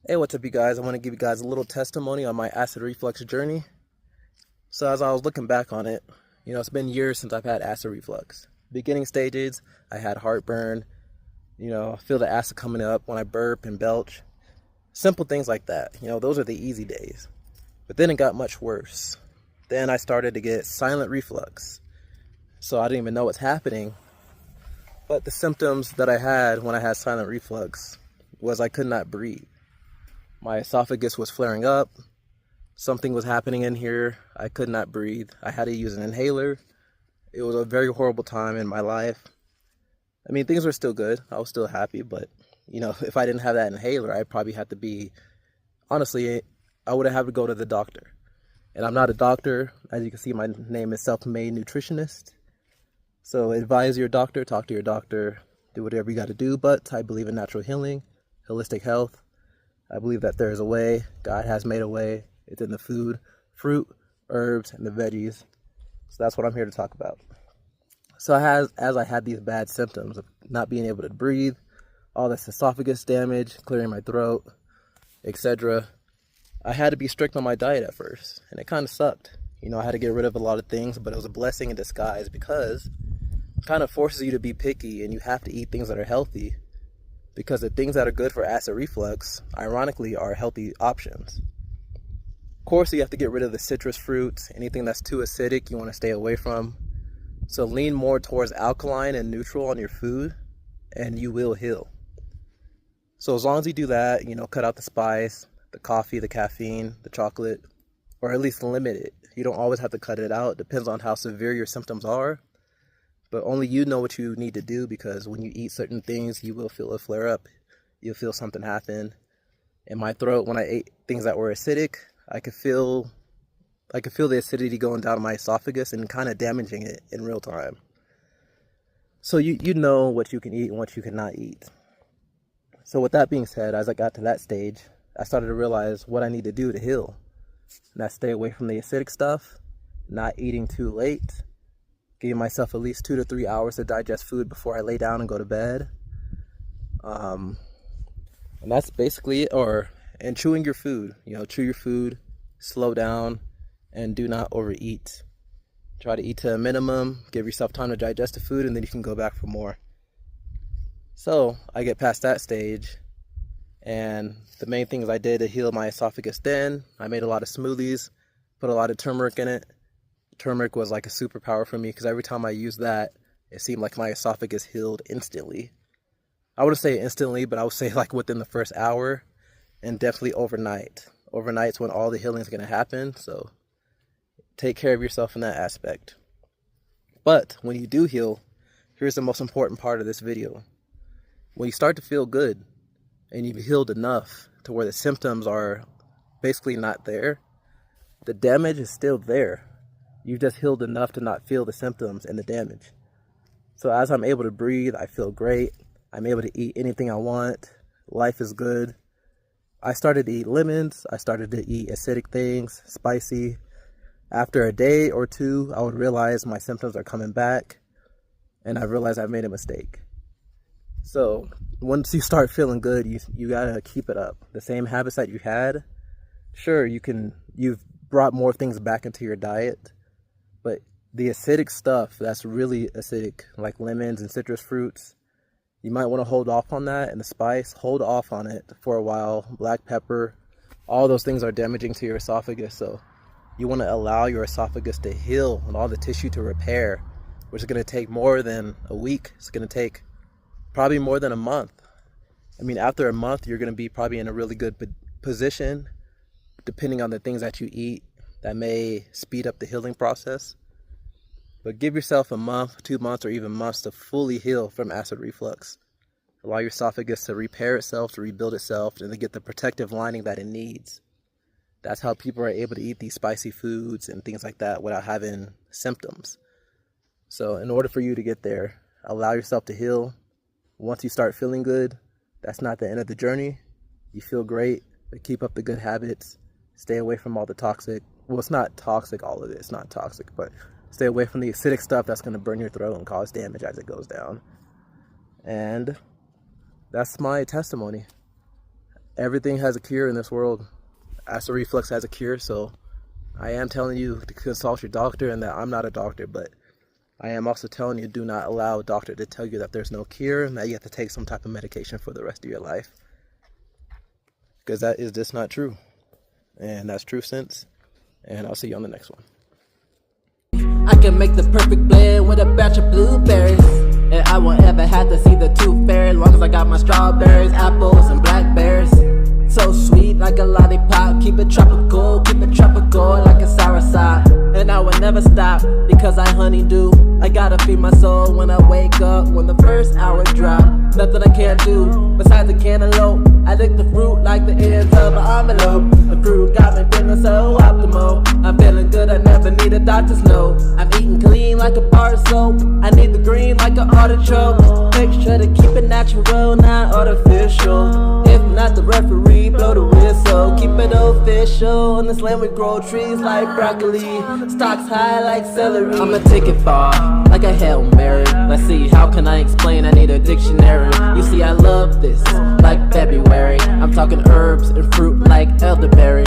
Hey, what's up, you guys? I want to give you guys a little testimony on my acid reflux journey. So, as I was looking back on it, it's been years since I've had acid reflux. Beginning stages, I had heartburn, I feel the acid coming up when I burp and belch. Simple things like that. Those are the easy days. But then it got much worse. Then I started to get silent reflux. So, I didn't even know what's happening. But the symptoms that I had when I had silent reflux was I could not breathe. My esophagus was flaring up. Something was happening in here. I could not breathe. I had to use an inhaler. It was a very horrible time in my life. I mean, things were still good. I was still happy, but if I didn't have that inhaler, I'd probably have to be, honestly, I would have to go to the doctor. And I'm not a doctor. As you can see, my name is self-made nutritionist. So advise your doctor, talk to your doctor, do whatever you got to do. But I believe in natural healing, holistic health. I believe that there is a way. God has made a way. It's in the food, fruit, herbs, and the veggies. So that's what I'm here to talk about. So as I had these bad symptoms of not being able to breathe, all this esophagus damage, clearing my throat, etc., I had to be strict on my diet at first, and it kind of sucked. I had to get rid of a lot of things, but it was a blessing in disguise because it kind of forces you to be picky, and you have to eat things that are healthy. Because the things that are good for acid reflux, ironically, are healthy options. Of course, you have to get rid of the citrus fruits. Anything that's too acidic, you want to stay away from. So lean more towards alkaline and neutral on your food, and you will heal. So as long as you do that, cut out the spice, the coffee, the caffeine, the chocolate, or at least limit it. You don't always have to cut it out. It depends on how severe your symptoms are. But only you know what you need to do, because when you eat certain things, you will feel a flare up. You'll feel something happen. In my throat, when I ate things that were acidic, I could feel the acidity going down my esophagus and kind of damaging it in real time. So you know what you can eat and what you cannot eat. So with that being said, as I got to that stage, I started to realize what I need to do to heal. And that's stay away from the acidic stuff, not eating too late, giving myself at least 2 to 3 hours to digest food before I lay down and go to bed. And that's basically it. And chewing your food. Chew your food, slow down, and do not overeat. Try to eat to a minimum, give yourself time to digest the food, and then you can go back for more. So I get past that stage, and the main things I did to heal my esophagus then, I made a lot of smoothies, put a lot of turmeric in it. Turmeric was like a superpower for me, because every time I used that, it seemed like my esophagus healed instantly. I wouldn't say instantly, but I would say like within the first hour, and definitely overnight. Overnight's when all the healing is going to happen, so take care of yourself in that aspect. But when you do heal, here's the most important part of this video. When you start to feel good, and you've healed enough to where the symptoms are basically not there, the damage is still there. You've just healed enough to not feel the symptoms and the damage. So as I'm able to breathe, I feel great. I'm able to eat anything I want. Life is good. I started to eat lemons. I started to eat acidic things, spicy. After a day or two, I would realize my symptoms are coming back, and I realized I made a mistake. So once you start feeling good, you gotta keep it up. The same habits that you had, sure, you've brought more things back into your diet, but the acidic stuff that's really acidic, like lemons and citrus fruits, you might want to hold off on that. And the spice, hold off on it for a while. Black pepper, all those things are damaging to your esophagus. So you want to allow your esophagus to heal and all the tissue to repair, which is going to take more than a week. It's going to take probably more than a month. I mean, after a month, you're going to be probably in a really good position, depending on the things that you eat, that may speed up the healing process. But give yourself a month, 2 months, or even months to fully heal from acid reflux. Allow your esophagus to repair itself, to rebuild itself, and to get the protective lining that it needs. That's how people are able to eat these spicy foods and things like that without having symptoms. So in order for you to get there, allow yourself to heal. Once you start feeling good, that's not the end of the journey. You feel great, but keep up the good habits. Stay away from all the toxic. Well, it's not toxic, all of it. It's not toxic, but stay away from the acidic stuff that's going to burn your throat and cause damage as it goes down. And that's my testimony. Everything has a cure in this world. Acid reflux has a cure, so I am telling you to consult your doctor, and that I'm not a doctor, but I am also telling you, do not allow a doctor to tell you that there's no cure and that you have to take some type of medication for the rest of your life. Because that is just not true. And that's True Sense. And I'll see you on the next one. I can make the perfect blend with a batch of blueberries, and I won't ever have to see the tooth fairy as long as I got my strawberries, apples, and blackberries. So sweet like a lollipop, keep it tropical like a soursop. And I will never stop because I honeydew. I gotta feed my soul when I wake up, when the first hour drop. Nothing I can't do besides a cantaloupe. I lick the fruit like the ends of an envelope. The fruit got me feeling so optimal. I'm feeling good, I never need a doctor's note. I'm eating clean like a bar soap. I need the green like an artichoke. Make sure to keep it natural, not artificial. If not, the referee blow the whistle. Keep it official. On this land we grow trees like broccoli, stocks high like celery. I'ma take it far like a Hail Mary. Let's see, how can I explain? I need a dictionary. You see, I love this like February. I'm talking herbs and fruit like elderberry.